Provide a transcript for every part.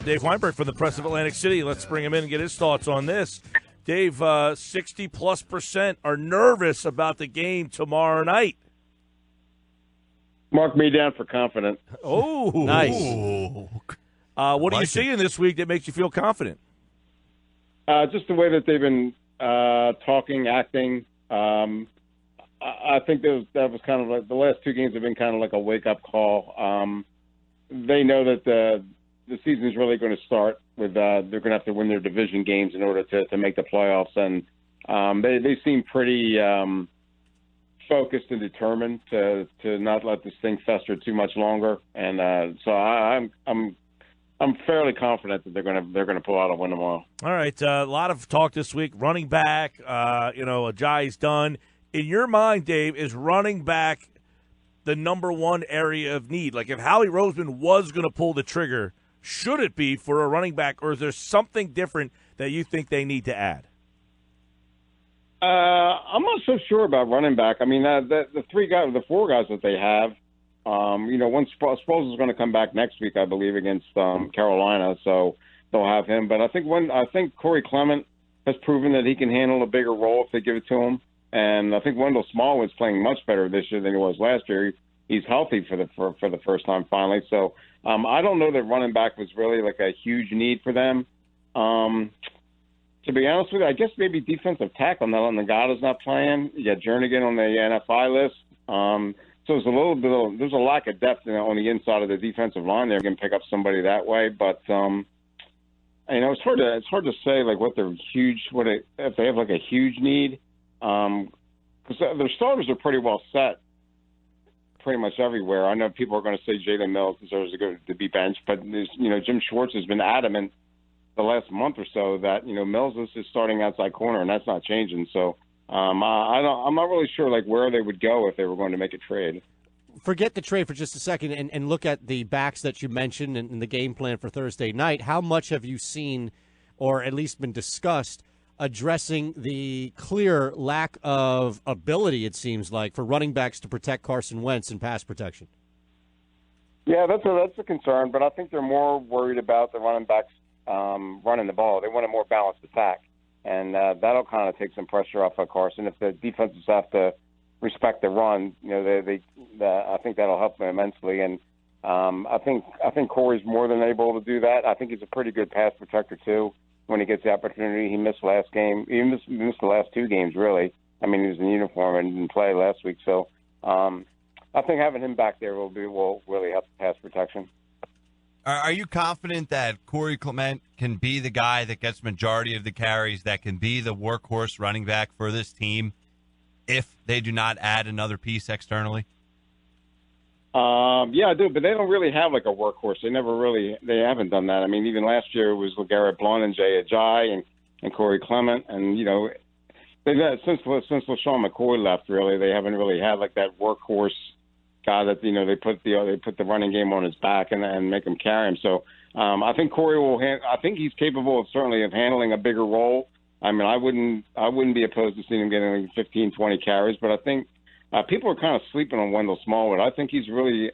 Dave Weinberg from the Press of Atlantic City. Let's bring him in and get his thoughts on this. Dave, 60+% are nervous about the game tomorrow night. Mark me down for confident. Oh, nice. What are you seeing this week that makes you feel confident? Just the way that they've been talking, acting. I think that was kind of like the last two games have been kind of like a wake-up call. They know that the season is really going to start with they're going to have to win their division games in order to make the playoffs, and they seem pretty focused and determined to not let this thing fester too much longer. And so I'm fairly confident that they're going to pull out a win tomorrow. All right, a lot of talk this week. Running back, Ajayi's done. In your mind, Dave, is running back the number one area of need? Like if Howie Roseman was going to pull the trigger, should it be for a running back, or is there something different that you think they need to add? I'm not so sure about running back. I mean, the four guys that they have, one Sproles is going to come back next week, I believe, against Carolina, so they'll have him. But I think Corey Clement has proven that he can handle a bigger role if they give it to him. And I think Wendell Smallwood's playing much better this year than he was last year. He's healthy for the first time finally. So I don't know that running back was really like a huge need for them. To be honest with you, I guess maybe defensive tackle. Now Ngata's not playing. You got Jernigan on the NFI list. So there's a lack of depth on the inside of the defensive line. They're going to pick up somebody that way, but it's hard to say like if they have like a huge need. Because their starters are pretty well set pretty much everywhere. I know people are going to say Jalen Mills deserves to be benched, but Jim Schwartz has been adamant the last month or so that Mills is starting outside corner, and that's not changing. So I'm not really sure like where they would go if they were going to make a trade. Forget the trade for just a second and look at the backs that you mentioned and the game plan for Thursday night. How much have you seen, or at least been discussed, addressing the clear lack of ability, it seems like, for running backs to protect Carson Wentz in pass protection? Yeah, that's a concern, but I think they're more worried about the running backs running the ball. They want a more balanced attack, and that'll kind of take some pressure off of Carson. If the defenses have to respect the run, I think that'll help them immensely. And I think Corey's more than able to do that. I think he's a pretty good pass protector too. When he gets the opportunity, he missed last game. He missed the last two games, really. I mean, he was in uniform and didn't play last week. So I think having him back there will really help pass protection. Are you confident that Corey Clement can be the guy that gets majority of the carries, that can be the workhorse running back for this team if they do not add another piece externally? Yeah, I do, but they don't really have like a workhorse. They haven't done that. I mean, even last year it was LeGarrette Blount and Jay Ajayi and Corey Clement, and they've had, since LaShawn McCoy left, really they haven't really had like that workhorse guy that they put the running game on his back and make him carry him. So I think Corey I think he's capable of certainly of handling a bigger role. I mean, I wouldn't be opposed to seeing him getting like 15, 20 carries, but I think. People are kind of sleeping on Wendell Smallwood. I think he's really,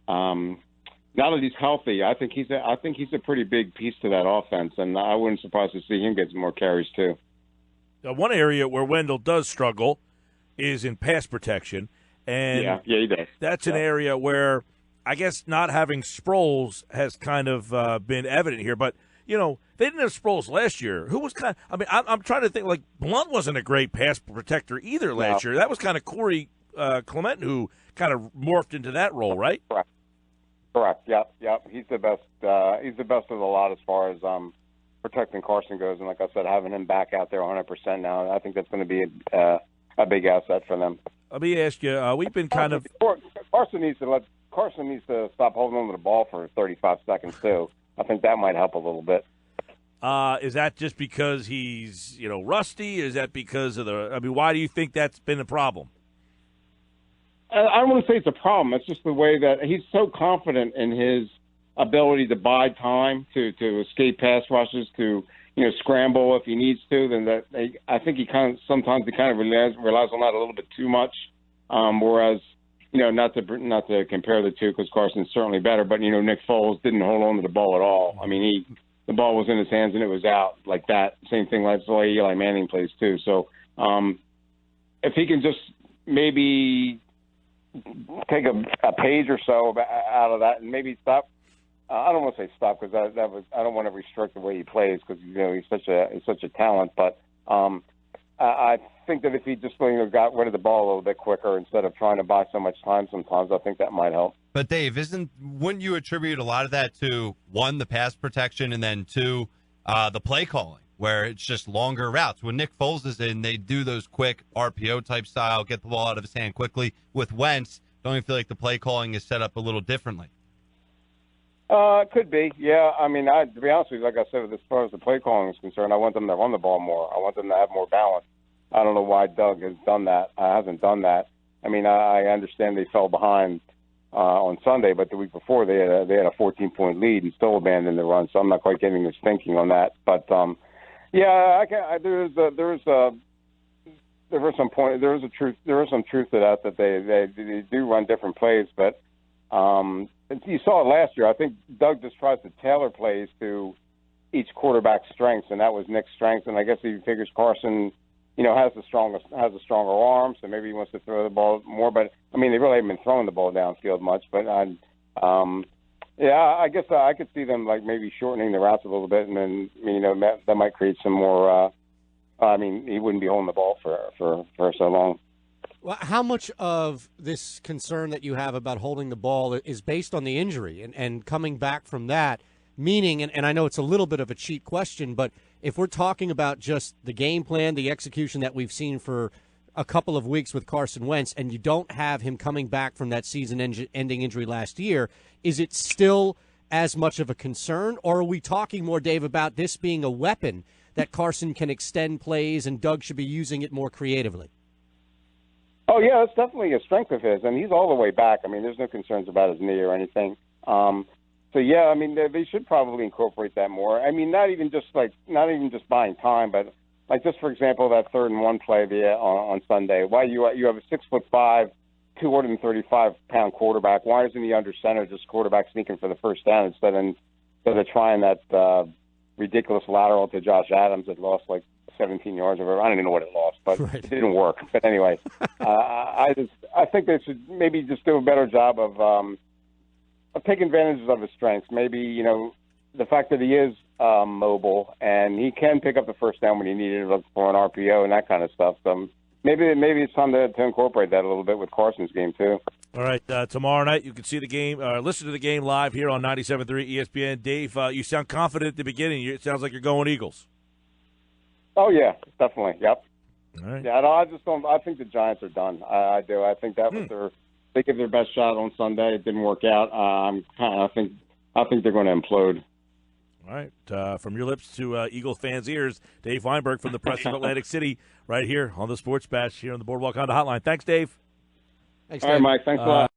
now that he's healthy, I think he's a pretty big piece to that offense, and I wouldn't surprise to see him get some more carries too. One area where Wendell does struggle is in pass protection, and yeah, he does. That's an area where I guess not having Sproles has kind of been evident here, but. They didn't have Sproles last year. Who was I'm trying to think, like, Blunt wasn't a great pass protector either last year. That was kind of Corey Clement who kind of morphed into that role, right? Correct. Yep. He's the best. He's the best of the lot as far as protecting Carson goes. And like I said, having him back out there 100% now, I think that's going to be a big asset for them. Let me ask you, we've been kind of – Carson needs to stop holding on to the ball for 35 seconds too. I think that might help a little bit. Is that just because he's, rusty? Is that because of why do you think that's been a problem? I don't want to say it's a problem. It's just the way that he's so confident in his ability to buy time, to escape pass rushes, to scramble if he needs to. Then I think he sometimes relies on that a little bit too much. Whereas not to compare the two because Carson's certainly better, but Nick Foles didn't hold on to the ball at all. I mean, the ball was in his hands and it was out like that. Same thing like the way Eli Manning plays too. So if he can just maybe take a page or so out of that and maybe stop. I don't want to say stop because I don't want to restrict the way he plays because he's such a talent. But I think that if he just got rid of the ball a little bit quicker instead of trying to buy so much time, sometimes I think that might help. But Dave, wouldn't you attribute a lot of that to one, the pass protection, and then two, the play calling, where it's just longer routes? When Nick Foles is in, they do those quick RPO type style, get the ball out of his hand quickly. With Wentz, don't you feel like the play calling is set up a little differently? Could be, yeah. I mean, to be honest with you, like I said, as far as the play calling is concerned, I want them to run the ball more. I want them to have more balance. I don't know why Doug has done that. Hasn't done that. I mean, I understand they fell behind on Sunday, but the week before they had a 14-point lead and still abandoned the run. So I'm not quite getting his thinking on that. But yeah, there is some truth to that they do run different plays, but. You saw it last year. I think Doug just tries to tailor plays to each quarterback's strengths, and that was Nick's strength. And I guess he figures Carson, has a stronger arm, so maybe he wants to throw the ball more. But I mean, they really haven't been throwing the ball downfield much. But I guess I could see them like maybe shortening the routes a little bit, and then that might create some more. He wouldn't be holding the ball for so long. Well, how much of this concern that you have about holding the ball is based on the injury and coming back from that? Meaning, and I know it's a little bit of a cheat question, but if we're talking about just the game plan, the execution that we've seen for a couple of weeks with Carson Wentz, and you don't have him coming back from that season-ending injury last year, is it still as much of a concern? Or are we talking more, Dave, about this being a weapon that Carson can extend plays and Doug should be using it more creatively? Oh, yeah, it's definitely a strength of his, and he's all the way back. I mean, there's no concerns about his knee or anything. So, yeah, I mean, they should probably incorporate that more. I mean, not even just buying time, but like just, for example, that 3rd and 1 play on Sunday. Why you have a 6'5", 235-pound quarterback. Why isn't he under center, just quarterback sneaking for the first down instead of trying that ridiculous lateral to Josh Adams that lost like 17 yards or whatever. I don't even know what it lost, but right. It didn't work. But anyway, I think they should maybe just do a better job of taking advantage of his strengths. Maybe, the fact that he is mobile and he can pick up the first down when he needed it for an RPO and that kind of stuff. So maybe it's time to incorporate that a little bit with Carson's game too. All right, tomorrow night you can see the game, listen to the game live here on 97.3 ESPN. Dave, you sound confident at the beginning. It sounds like you're going Eagles. Oh, yeah, definitely. Yep. All right. Yeah, no, I just don't. I think the Giants are done. I do. I think that was they give their best shot on Sunday. It didn't work out. I think they're going to implode. All right. From your lips to Eagle fans' ears, Dave Weinberg from the Press of Atlantic City, right here on the Sports Bash here on the Boardwalk Honda Hotline. Thanks, Dave. Thanks, All Dave. right, Mike. Thanks a lot.